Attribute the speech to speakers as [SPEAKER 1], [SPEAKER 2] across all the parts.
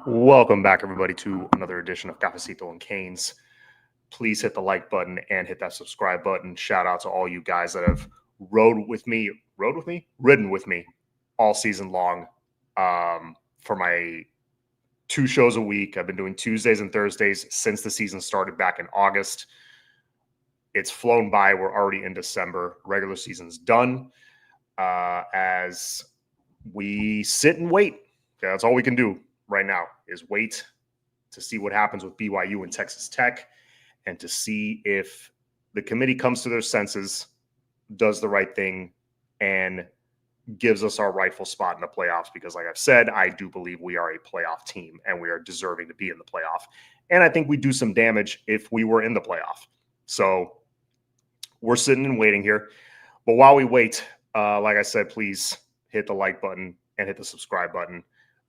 [SPEAKER 1] Welcome back, everybody, to another edition of Cafecito and Canes. Please hit the like button and hit that subscribe button. Shout out to all you guys that have ridden with me all season long for my 2 shows a week. I've been doing Tuesdays and Thursdays since the season started back in August. It's flown by. We're already in December. Regular season's done. As we sit and wait. Okay, that's all we can do right now is wait to see what happens with BYU and Texas Tech and to see if the committee comes to their senses, does the right thing, and gives us our rightful spot in the playoffs. Because like I've said, I do believe we are a playoff team and we are deserving to be in the playoff. And I think we do some damage if we were in the playoff. So we're sitting and waiting here. But while we wait, like I said, please hit the like button and hit the subscribe button.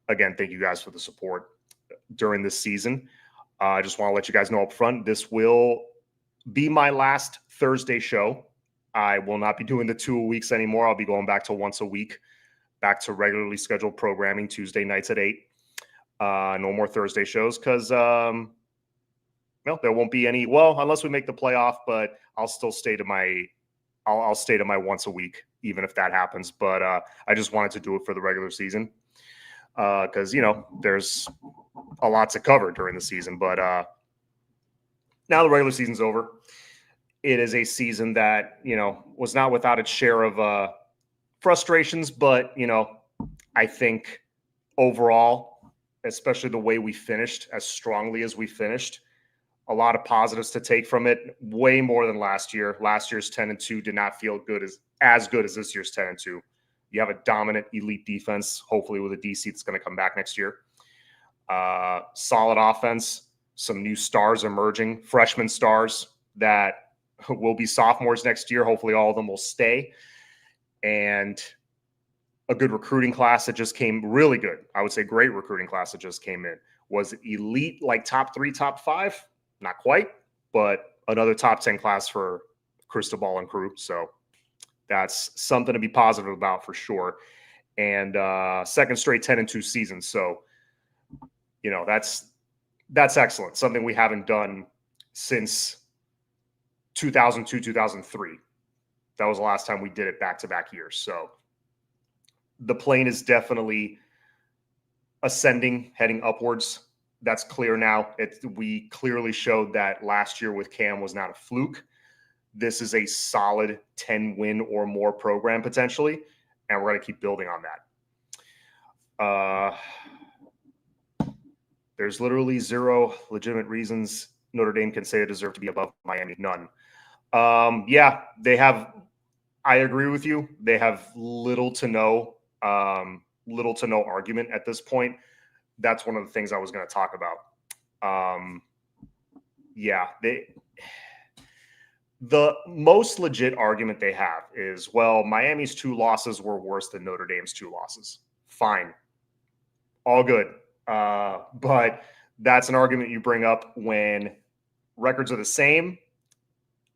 [SPEAKER 1] Again, thank you guys for the support during this season. I just want to let you guys know up front, this will be my last Thursday show. I will not be doing the 2 weeks anymore. I'll be going back to once a week, back to regularly scheduled programming Tuesday nights at 8. No more Thursday shows because, there won't be any. Well, unless we make the playoff, but I'll still stay to my I'll stay to my once a week, even if that happens. But I just wanted to do it for the regular season. Because, there's a lot to cover during the season. But now the regular season's over. It is a season that, was not without its share of frustrations. But, I think overall, especially the way we finished, as strongly as we finished, a lot of positives to take from it, way more than last year. Last year's 10-2 did not feel as good as this year's 10-2. You have a dominant elite defense, hopefully with a DC that's going to come back next year. Solid offense, some new stars emerging, freshman stars that will be sophomores next year. Hopefully all of them will stay. And a good recruiting class that just came really good. I would say great recruiting class that just came in. Was it elite, like top 3, top 5? Not quite, but another top 10 class for Cristobal and crew. So that's something to be positive about for sure. And second straight 10-2 season. So, that's excellent. Something we haven't done since 2002, 2003. That was the last time we did it back-to-back years. So the plane is definitely ascending, heading upwards. That's clear now. We clearly showed that last year with Cam was not a fluke. This is a solid 10-win or more program potentially, and we're going to keep building on that. There's literally zero legitimate reasons Notre Dame can say they deserve to be above Miami. None. Yeah, they have. I agree with you. They have little to no argument at this point. That's one of the things I was going to talk about. The most legit argument they have is, well, Miami's 2 losses were worse than Notre Dame's 2 losses. Fine. All good. But that's an argument you bring up when records are the same,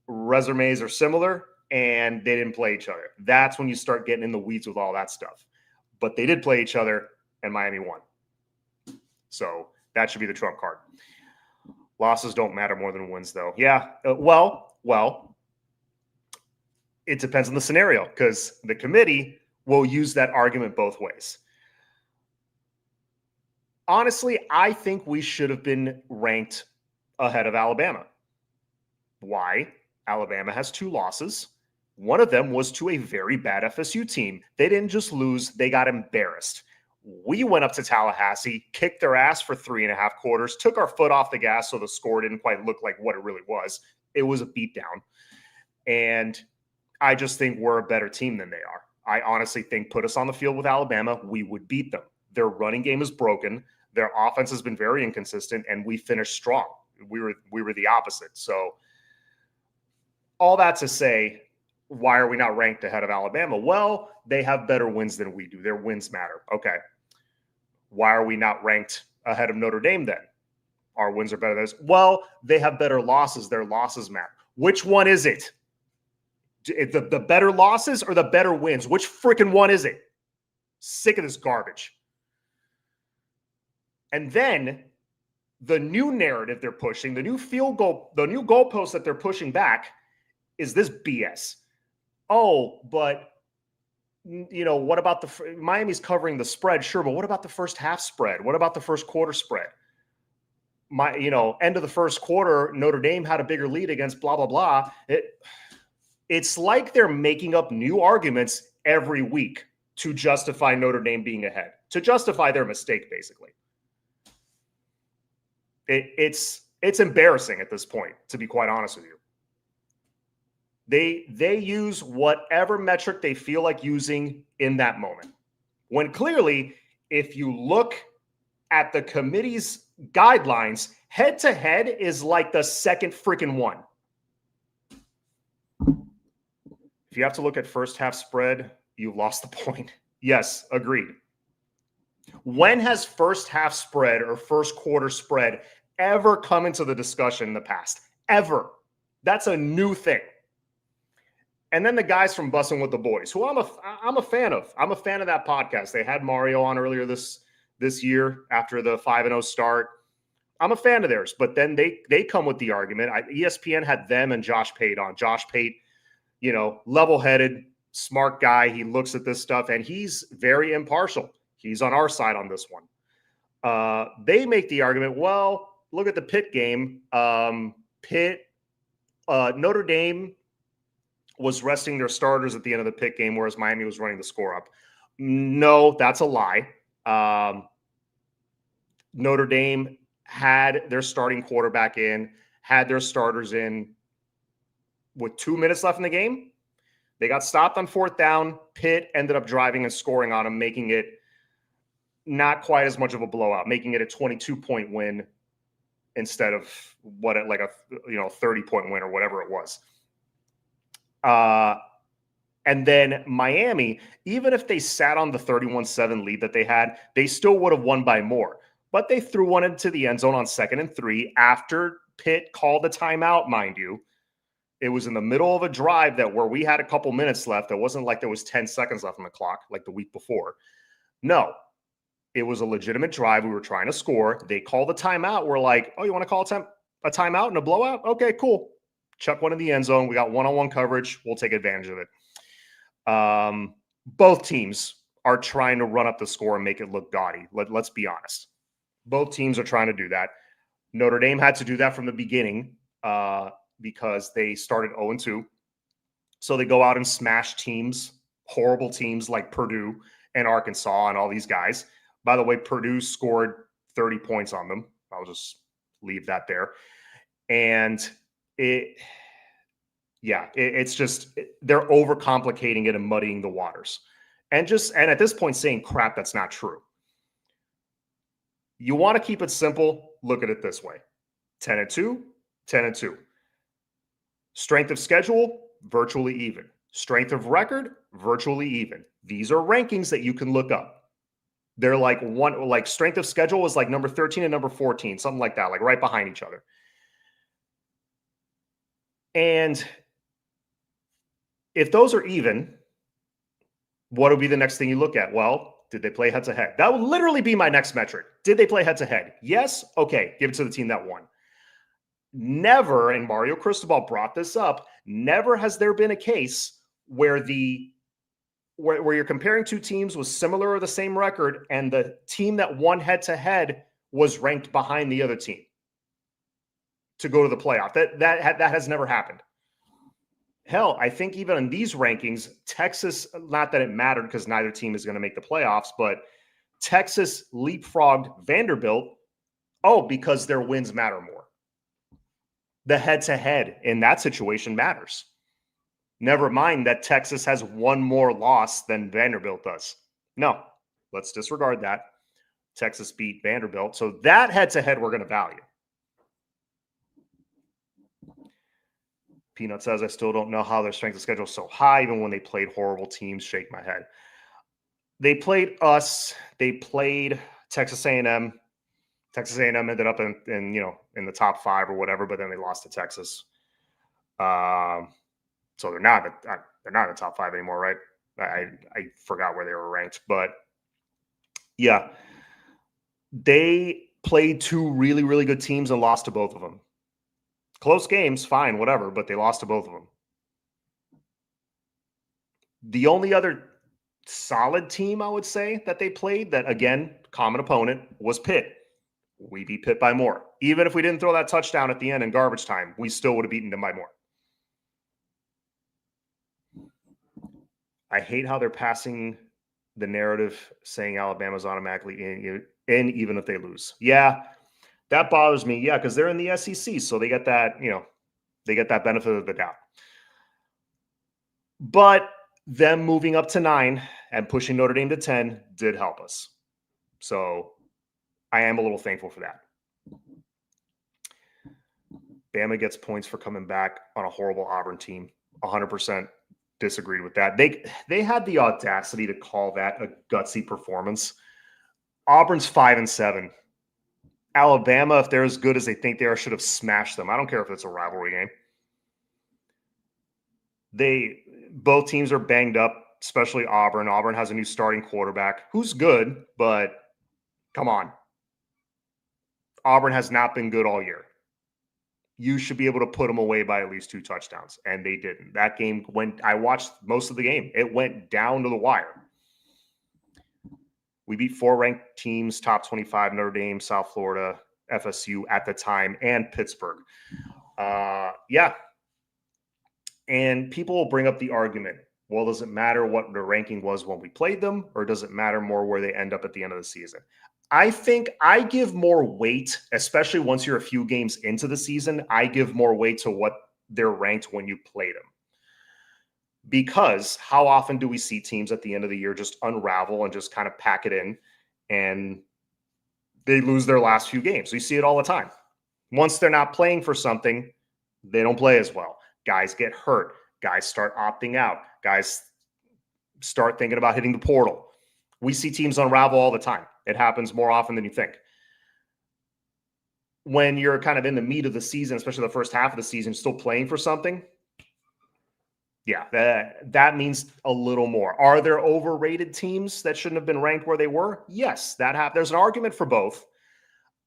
[SPEAKER 1] resumes are similar, and they didn't play each other. That's when you start getting in the weeds with all that stuff. But they did play each other, and Miami won. So that should be the trump card. Losses don't matter more than wins, though. Yeah, well, it depends on the scenario because the committee will use that argument both ways. Honestly, I think we should have been ranked ahead of Alabama. Why? Alabama has 2 losses. One of them was to a very bad FSU team. They didn't just lose, they got embarrassed. We went up to Tallahassee, kicked their ass for 3.5 quarters, took our foot off the gas so the score didn't quite look like what it really was. It was a beatdown. And I just think we're a better team than they are. I honestly think put us on the field with Alabama, we would beat them. Their running game is broken. Their offense has been very inconsistent, and we finished strong. We were the opposite. So all that to say, why are we not ranked ahead of Alabama? Well, they have better wins than we do. Their wins matter. Okay. Why are we not ranked ahead of Notre Dame then? Our wins are better than us. Well, they have better losses. Their losses matter. Which one is it? The better losses or the better wins? Which freaking one is it? Sick of this garbage. And then the new narrative they're pushing, the new goalpost that they're pushing back is this BS. Oh, but what about Miami's covering the spread? Sure, but what about the first half spread? What about the first quarter spread? End of the first quarter, Notre Dame had a bigger lead against blah, blah, blah. It's like they're making up new arguments every week to justify Notre Dame being ahead, to justify their mistake, basically. It's embarrassing at this point, to be quite honest with you. They use whatever metric they feel like using in that moment. When clearly, if you look at the committee's guidelines, head-to-head is like the second freaking one. If you have to look at first half spread, you lost the point. Yes, agreed. When has first half spread or first quarter spread ever come into the discussion in the past? Ever. That's a new thing. And then the guys from Bussin' with the Boys, who I'm a fan of. I'm a fan of that podcast. They had Mario on earlier this year after the 5-0 start. I'm a fan of theirs, but then they come with the argument. ESPN had them and Josh Pate on. Josh Pate, level-headed, smart guy. He looks at this stuff, and he's very impartial. He's on our side on this one. They make the argument, well, look at the Pitt game. Notre Dame was resting their starters at the end of the Pitt game, whereas Miami was running the score up. No, that's a lie. Notre Dame had their starting quarterback in, had their starters in with 2 minutes left in the game. They got stopped on fourth down. Pitt ended up driving and scoring on them, making it not quite as much of a blowout, making it a 22-point win instead of a 30-point win or whatever it was. And then Miami, even if they sat on the 31-7 lead that they had, they still would have won by more. But they threw one into the end zone on 2nd and 3 after Pitt called the timeout, mind you. It was in the middle of a drive where we had a couple minutes left. It wasn't like there was 10 seconds left on the clock like the week before. No, it was a legitimate drive. We were trying to score. They called the timeout. We're like, oh, you want to call a timeout and a blowout? Okay, cool. Chuck one in the end zone. We got one-on-one coverage. We'll take advantage of it. Both teams are trying to run up the score and make it look gaudy. Let's be honest. Both teams are trying to do that. Notre Dame had to do that from the beginning because they started 0-2. So they go out and smash teams, horrible teams like Purdue and Arkansas and all these guys. By the way, Purdue scored 30 points on them. I'll just leave that there. And it's just they're overcomplicating it and muddying the waters. And at this point saying crap that's not true. You want to keep it simple, look at it this way. 10-2, 10-2. Strength of schedule, virtually even. Strength of record, virtually even. These are rankings that you can look up. They're like strength of schedule is like number 13 and number 14, something like that, like right behind each other. And if those are even, what would be the next thing you look at? Well, did they play head-to-head? That would literally be my next metric. Did they play head-to-head? Yes? Okay, give it to the team that won. Never, and Mario Cristobal brought this up, never has there been a case where you're comparing two teams with similar or the same record, and the team that won head-to-head was ranked behind the other team to go to the playoff. That has never happened. Hell, I think even in these rankings, Texas, not that it mattered because neither team is going to make the playoffs, but Texas leapfrogged Vanderbilt, because their wins matter more. The head-to-head in that situation matters. Never mind that Texas has one more loss than Vanderbilt does. No, let's disregard that. Texas beat Vanderbilt. So that head-to-head we're going to value. Peanut says, I still don't know how their strength of schedule is so high, even when they played horrible teams. Shake my head. They played us. They played Texas A&M. Texas A&M ended up in the top 5 or whatever, but then they lost to Texas. So they're not in the top 5 anymore, right? I forgot where they were ranked, but yeah. They played two really, really good teams and lost to both of them. Close games, fine, whatever, but they lost to both of them. The only other solid team, I would say, that they played that, again, common opponent, was Pitt. We beat Pitt by more. Even if we didn't throw that touchdown at the end in garbage time, we still would have beaten them by more. I hate how they're passing the narrative saying Alabama's automatically in even if they lose. Yeah, that bothers me. Yeah, because they're in the SEC, so they get that, they get that benefit of the doubt. But them moving up to 9 and pushing Notre Dame to 10 did help us. So I am a little thankful for that. Bama gets points for coming back on a horrible Auburn team. 100% disagreed with that. They had the audacity to call that a gutsy performance. Auburn's 5-7. Alabama, if they're as good as they think they are, should have smashed them. I don't care if it's a rivalry game. Both teams are banged up, especially Auburn. Auburn has a new starting quarterback who's good, but come on. Auburn has not been good all year. You should be able to put them away by at least 2 touchdowns, and they didn't. That game I watched most of the game. It went down to the wire. We beat 4 ranked teams, top 25, Notre Dame, South Florida, FSU at the time, and Pittsburgh. Yeah. And people will bring up the argument, well, does it matter what the ranking was when we played them, or does it matter more where they end up at the end of the season? I think I give more weight, especially once you're a few games into the season, I give more weight to what they're ranked when you play them. Because how often do we see teams at the end of the year just unravel and just kind of pack it in and they lose their last few games? You see it all the time. Once they're not playing for something, they don't play as well. Guys get hurt. Guys start opting out. Guys start thinking about hitting the portal. We see teams unravel all the time. It happens more often than you think. When you're kind of in the meat of the season, especially the first half of the season, still playing for something, yeah, that means a little more. Are there overrated teams that shouldn't have been ranked where they were? Yes, there's an argument for both.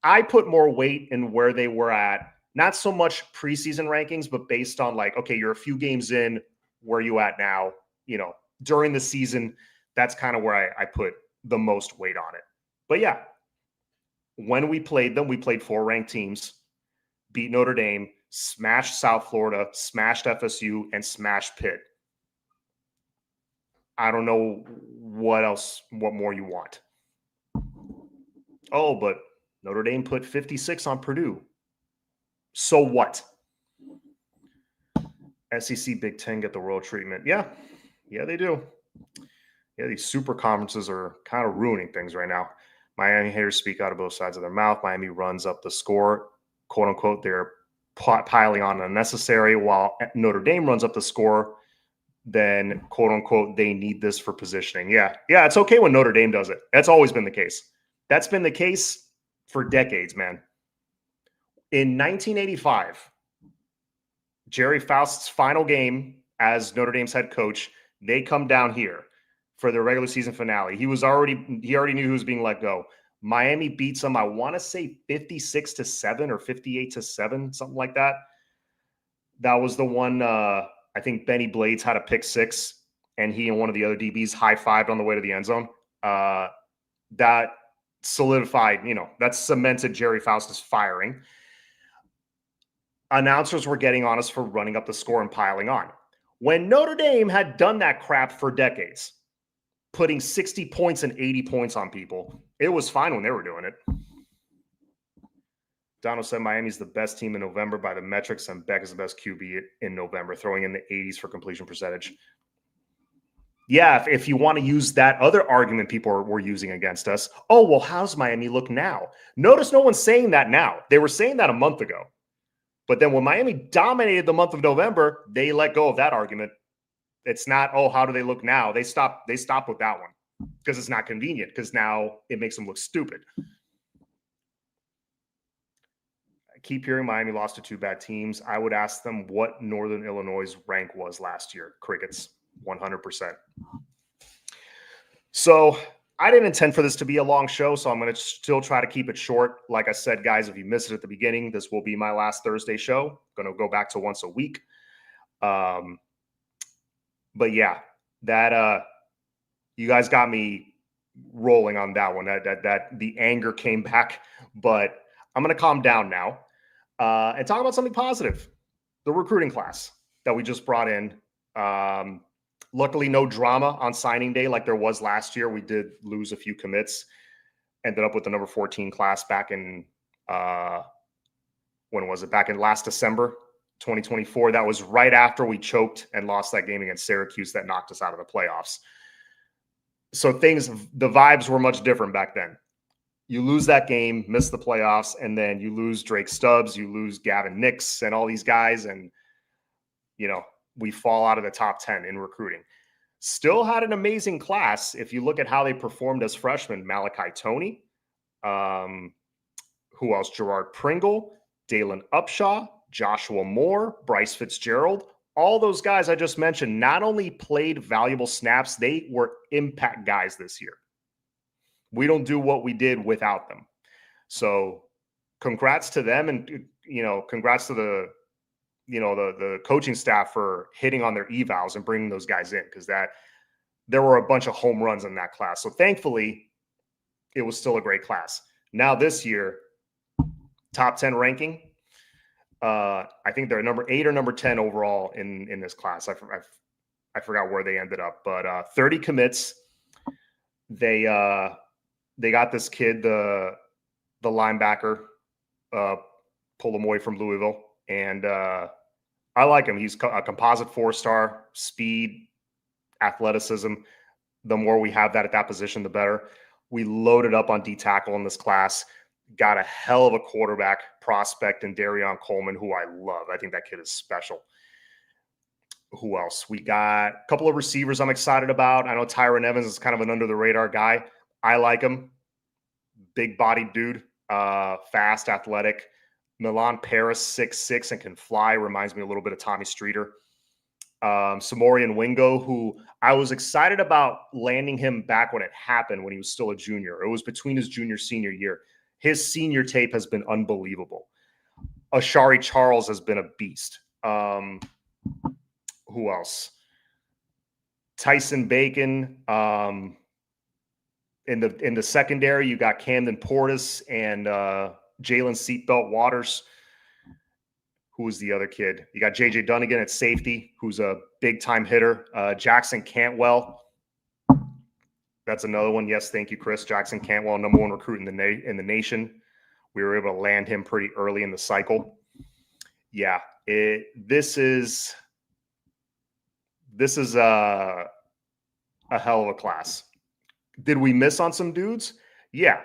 [SPEAKER 1] I put more weight in where they were at, not so much preseason rankings, but based on like, okay, you're a few games in, where you at now? During the season, that's kind of where I put the most weight on it. But yeah, when we played them, we played 4 ranked teams, beat Notre Dame, smashed South Florida, smashed FSU, and smashed Pitt. I don't know what more you want. Oh, but Notre Dame put 56 on Purdue. So what? SEC Big Ten get the world treatment. Yeah, they do. Yeah, these super conferences are kind of ruining things right now. Miami haters speak out of both sides of their mouth. Miami runs up the score, quote unquote. They're piling on unnecessary, while Notre Dame runs up the score. Then, quote unquote, they need this for positioning. Yeah, it's okay when Notre Dame does it. That's always been the case. That's been the case for decades, man. In 1985, Jerry Faust's final game as Notre Dame's head coach, they come down here for their regular season finale. He already knew who was being let go. Miami beats them, I want to say 56-7 or 58-7, something like that. That was the one, I think Benny Blades had a pick 6, and he and one of the other DBs high-fived on the way to the end zone. That solidified, that cemented Jerry Faust's firing. Announcers were getting on us for running up the score and piling on. When Notre Dame had done that crap for decades, putting 60 points and 80 points on people, it was fine when they were doing it. Donald said Miami's the best team in November by the metrics, and Beck is the best QB in November, throwing in the 80s for completion percentage. Yeah, if you want to use that other argument people were using against us, oh, well, how's Miami look now? Notice no one's saying that now. They were saying that a month ago. But then when Miami dominated the month of November, they let go of that argument. It's not, oh, how do they look now? They stopped with that one because it's not convenient, because now it makes them look stupid. I keep hearing Miami lost to 2 bad teams. I would ask them what Northern Illinois' rank was last year. Crickets, 100%. So I didn't intend for this to be a long show, so I'm going to still try to keep it short. Like I said, guys, if you missed it at the beginning, this will be my last Thursday show. Going to go back to once a week. But yeah, that you guys got me rolling on that one. That the anger came back, but I'm going to calm down now and talk about something positive. The recruiting class that we just brought in. Luckily, no drama on signing day like there was last year. We did lose a few commits. Ended up with the number 14 class back in, when was it? Back in last December, 2024. That was right after we choked and lost that game against Syracuse that knocked us out of the playoffs. So the vibes were much different back then. You lose that game, miss the playoffs, and then you lose Drake Stubbs, you lose Gavin Nix and all these guys, and, we fall out of the top 10 in recruiting. Still had an amazing class. If you look at how they performed as freshmen, Malachi Toney, who else? Gerard Pringle, Dalen Upshaw, Joshua Moore, Bryce Fitzgerald. All those guys I just mentioned not only played valuable snaps, they were impact guys this year. We don't do what we did without them. So congrats to them, and, congrats to the coaching staff for hitting on their evals and bringing those guys in, because there were a bunch of home runs in that class. So thankfully, it was still a great class. Now this year, top 10 ranking. I think they're number 8 or number 10 overall in this class. I forgot where they ended up, but 30 commits. They got this kid, the linebacker, Polomoy from Louisville, and I like him. He's a composite 4-star, speed, athleticism. The more we have that at that position, the better. We loaded up on D tackle in this class. Got a hell of a quarterback prospect in Darion Coleman, who I love. I think that kid is special. Who else? We got a couple of receivers I'm excited about. I know Tyron Evans is kind of an under-the-radar guy. I like him. Big-bodied dude, fast, athletic. Milan Paris, 6'6", and can fly. Reminds me a little bit of Tommy Streeter. Samorian Wingo, who I was excited about landing him back when it happened, when he was still a junior. It was between his junior-senior year. His senior tape has been unbelievable. Ashari Charles has been a beast. Who else? Tyson Bacon. In the secondary, you got Camden Portis and Jalen Seatbelt Waters. Who was the other kid? You got JJ Dunnigan at safety, who's a big-time hitter. Jackson Cantwell. That's another one. Yes, thank you, Chris. Jackson Cantwell, number 1 recruit in the nation. We were able to land him pretty early in the cycle. Yeah, this is a hell of a class. Did we miss on some dudes? Yeah.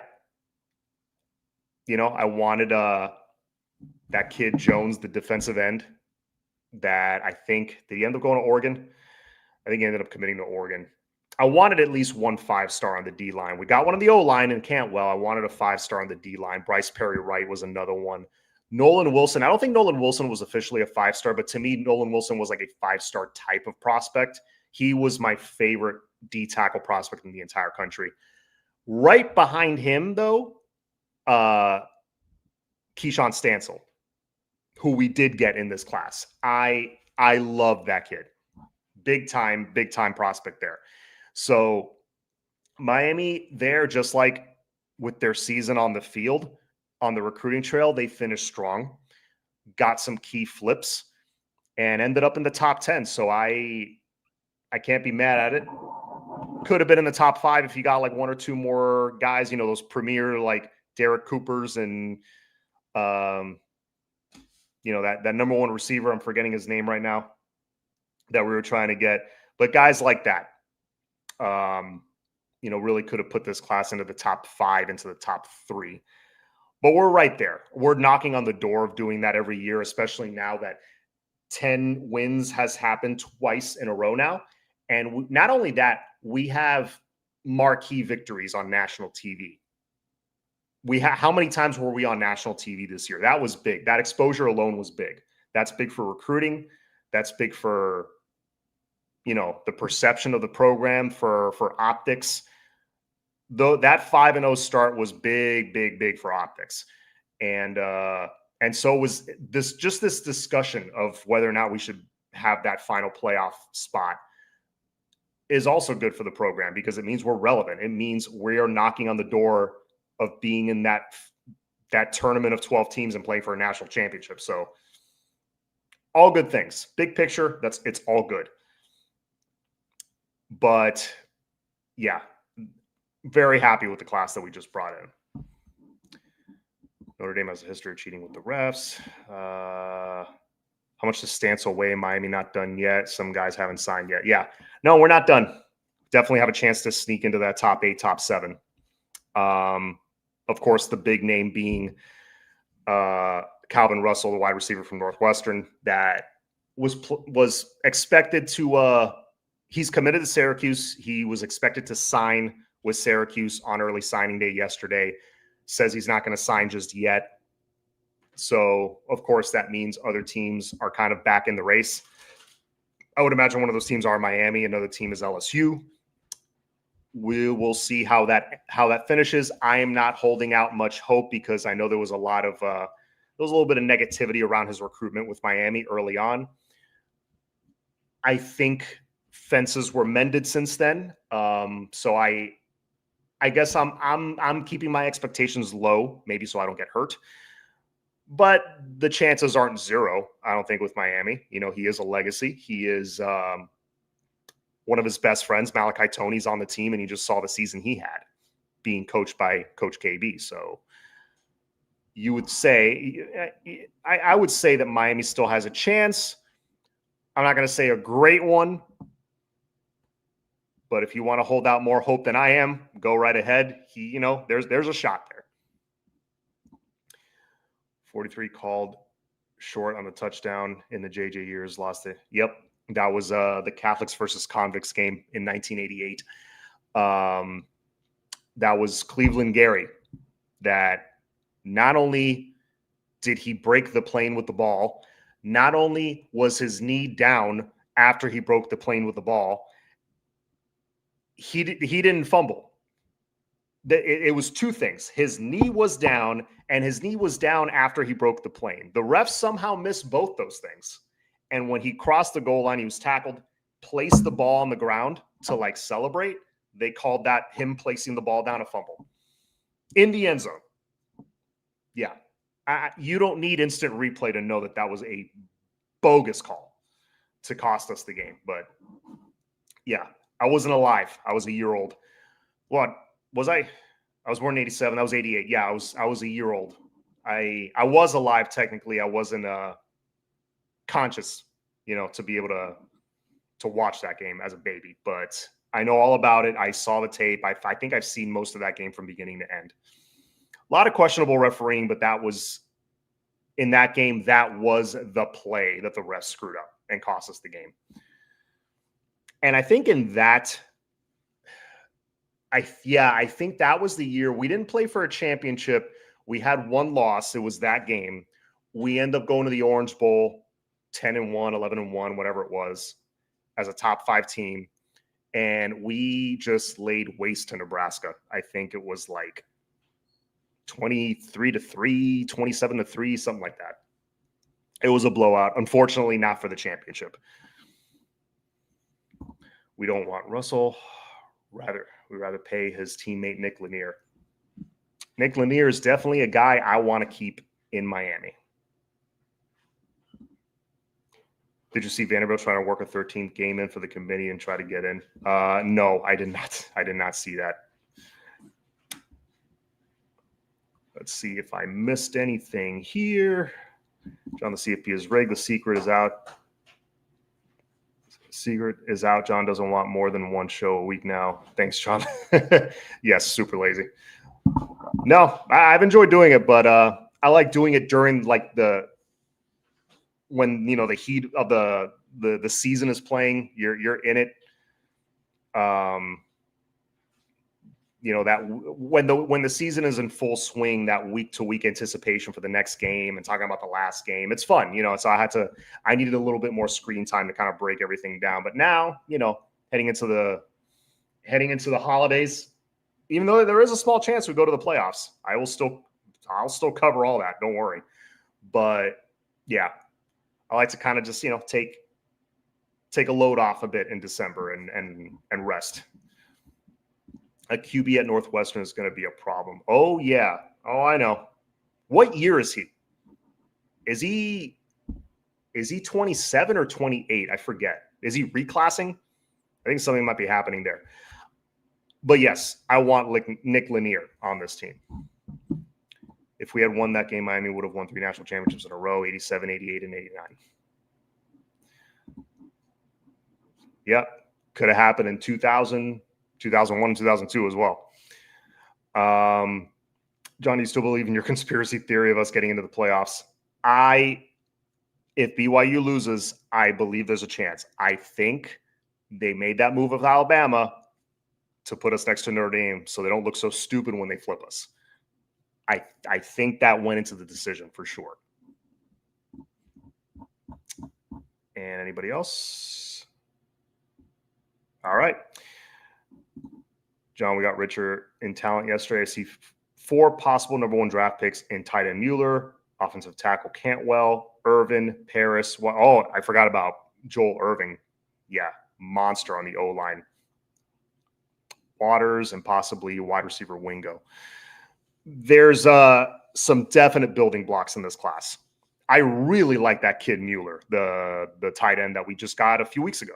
[SPEAKER 1] I wanted that kid Jones, the defensive end, that I think, did he end up going to Oregon? I think he ended up committing to Oregon. I wanted at least 1 5-star on the D-line. We got one on the O-line in Cantwell. I wanted a 5-star on the D-line. Bryce Perry Wright was another one. Nolan Wilson. I don't think Nolan Wilson was officially a 5-star, but to me, Nolan Wilson was like a 5-star type of prospect. He was my favorite D-tackle prospect in the entire country. Right behind him, though, Keyshawn Stansel, who we did get in this class. I love that kid. Big time prospect there. So Miami, there, just like with their season on the field, on the recruiting trail, they finished strong, got some key flips, and ended up in the top 10. So I can't be mad at it. Could have been in the top 5 if you got like 1 or 2 more guys, those premier like Derek Coopers and that number 1 receiver, I'm forgetting his name right now, that we were trying to get. But guys like that, really could have put this class into the top 5, into the top 3. But we're right there. We're knocking on the door of doing that every year, especially now that 10 wins has happened twice in a row now. And not only that, we have marquee victories on national TV. How many times were we on national TV this year? That was big. That exposure alone was big. That's big for recruiting. That's big for, the perception of the program, for optics. though that 5-0 start was big for optics. And so was this discussion of whether or not we should have that final playoff spot is also good for the program because it means we're relevant. It means we are knocking on the door of being in that tournament of 12 teams and playing for a national championship. So all good things. Big picture, it's all good. But yeah, very happy with the class that we just brought in. Notre Dame has a history of cheating with the refs. How much does Stancil weigh? Miami not done yet. Some guys haven't signed yet. Yeah. No, we're not done. Definitely have a chance to sneak into that top 8, top 7. Of course, the big name being Calvin Russell, the wide receiver from Northwestern, that was expected to he's committed to Syracuse. He was expected to sign with Syracuse on early signing day yesterday. Says he's not going to sign just yet. So, of course, that means other teams are kind of back in the race. I would imagine one of those teams are Miami. Another team is LSU. We will see how that finishes. I am not holding out much hope because I know there was a little bit of negativity around his recruitment with Miami early on. I think fences were mended since then. So I guess I'm keeping my expectations low, maybe so I don't get hurt. But the chances aren't zero, I don't think, with Miami. You know, he is a legacy. He is one of his best friends, Malachi Tony's on the team, and you just saw the season he had being coached by Coach KB. So you would say, I would say that Miami still has a chance. I'm not going to say a great one, but if you want to hold out more hope than I am, go right ahead. There's a shot there. 43 called short on the touchdown in the JJ years, lost it. Yep. That was the Catholics versus Convicts game in 1988. That was Cleveland Gary that not only did he break the plane with the ball, not only was his knee down after he broke the plane with the ball, he didn't fumble. It was two things. His knee was down, and his knee was down after he broke the plane. The refs somehow missed both those things. And when he crossed the goal line, he was tackled, placed the ball on the ground to celebrate. They called that him placing the ball down a fumble in the end zone. Yeah. You don't need instant replay to know that was a bogus call to cost us the game. But yeah, I wasn't alive. I was a year old. What was I? I was born in 87. I was 88. Yeah, I was a year old. I was alive technically. I wasn't conscious, to be able to watch that game as a baby. But I know all about it. I saw the tape. I think I've seen most of that game from beginning to end. A lot of questionable refereeing, but that was in that game. That was the play that the refs screwed up and cost us the game. And I think in that, I think that was the year we didn't play for a championship. We had one loss. It was that game. We end up going to the Orange Bowl, 10-1, 11-1, whatever it was, as a top 5 team. And we just laid waste to Nebraska. I think it was 23-3, 27-3, something like that. It was a blowout. Unfortunately, not for the championship. We don't want Russell. We'd rather pay his teammate Nick Lanier. Nick Lanier is definitely a guy I want to keep in Miami. Did you see Vanderbilt trying to work a 13th game in for the committee and try to get in? No, I did not. I did not see that. Let's see if I missed anything here. John, the CFP is rigged. The secret is out. Secret is out. John doesn't want more than one show a week now. Thanks, John. Yes, super lazy. No, I've enjoyed doing it, but I like doing it during when the heat of the season is playing. You're in it. That when the season is in full swing, that week to week anticipation for the next game and talking about the last game, it's fun, so I needed a little bit more screen time to kind of break everything down. But now, heading into the holidays, even though there is a small chance we go to the playoffs, I'll still cover all that. Don't worry. But yeah, I like to kind of just, take a load off a bit in December and rest. A QB at Northwestern is going to be a problem. Oh yeah. Oh, I know. What year is he? Is he 27 or 28? I forget. Is he reclassing? I think something might be happening there. But yes, I want Nick Lanier on this team. If we had won that game, Miami would have won 3 national championships in a row, 87, 88, and 89. Yep. Could have happened in 2000, 2001, 2002 as well. John, do you still believe in your conspiracy theory of us getting into the playoffs? If BYU loses, I believe there's a chance. I think they made that move with Alabama to put us next to Notre Dame so they don't look so stupid when they flip us. I think that went into the decision for sure. And anybody else? All right. John, we got richer in talent yesterday. I see 4 possible number 1 draft picks in tight end Mueller, offensive tackle Cantwell, Irvin, Paris. Oh, I forgot about Joel Irving. Yeah, monster on the O-line. Waters, and possibly wide receiver Wingo. There's some definite building blocks in this class. I really like that kid Mueller, the tight end that we just got a few weeks ago.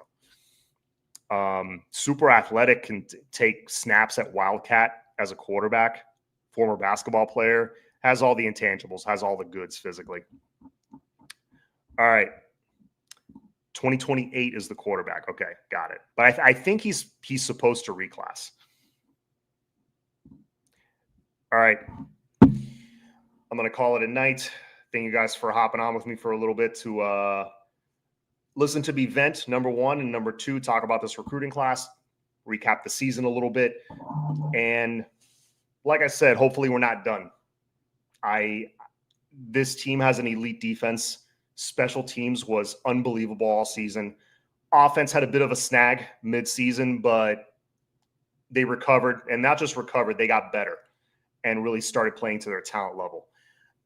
[SPEAKER 1] Super athletic, can take snaps at Wildcat as a quarterback, former basketball player, has all the intangibles, has all the goods physically. All right. 2028 is the quarterback. Okay, got it. But I think he's supposed to reclass. All right. I'm going to call it a night. Thank you guys for hopping on with me for a little bit to listen to me vent, number 1, and number 2, talk about this recruiting class, recap the season a little bit. And like I said, hopefully we're not done. This team has an elite defense. Special teams was unbelievable all season. Offense had a bit of a snag mid-season, but they recovered, and not just recovered, they got better and really started playing to their talent level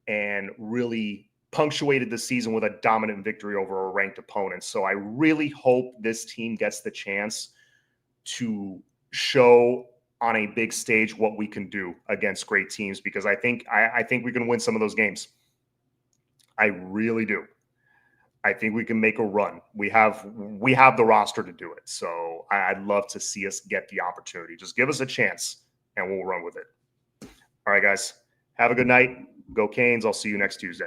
[SPEAKER 1] and really punctuated the season with a dominant victory over a ranked opponent. So I really hope this team gets the chance to show on a big stage what we can do against great teams, because I think we can win some of those games. I really do. I think we can make a run. We have the roster to do it. So I'd love to see us get the opportunity. Just give us a chance and we'll run with it. All right, guys. Have a good night. Go Canes. I'll see you next Tuesday.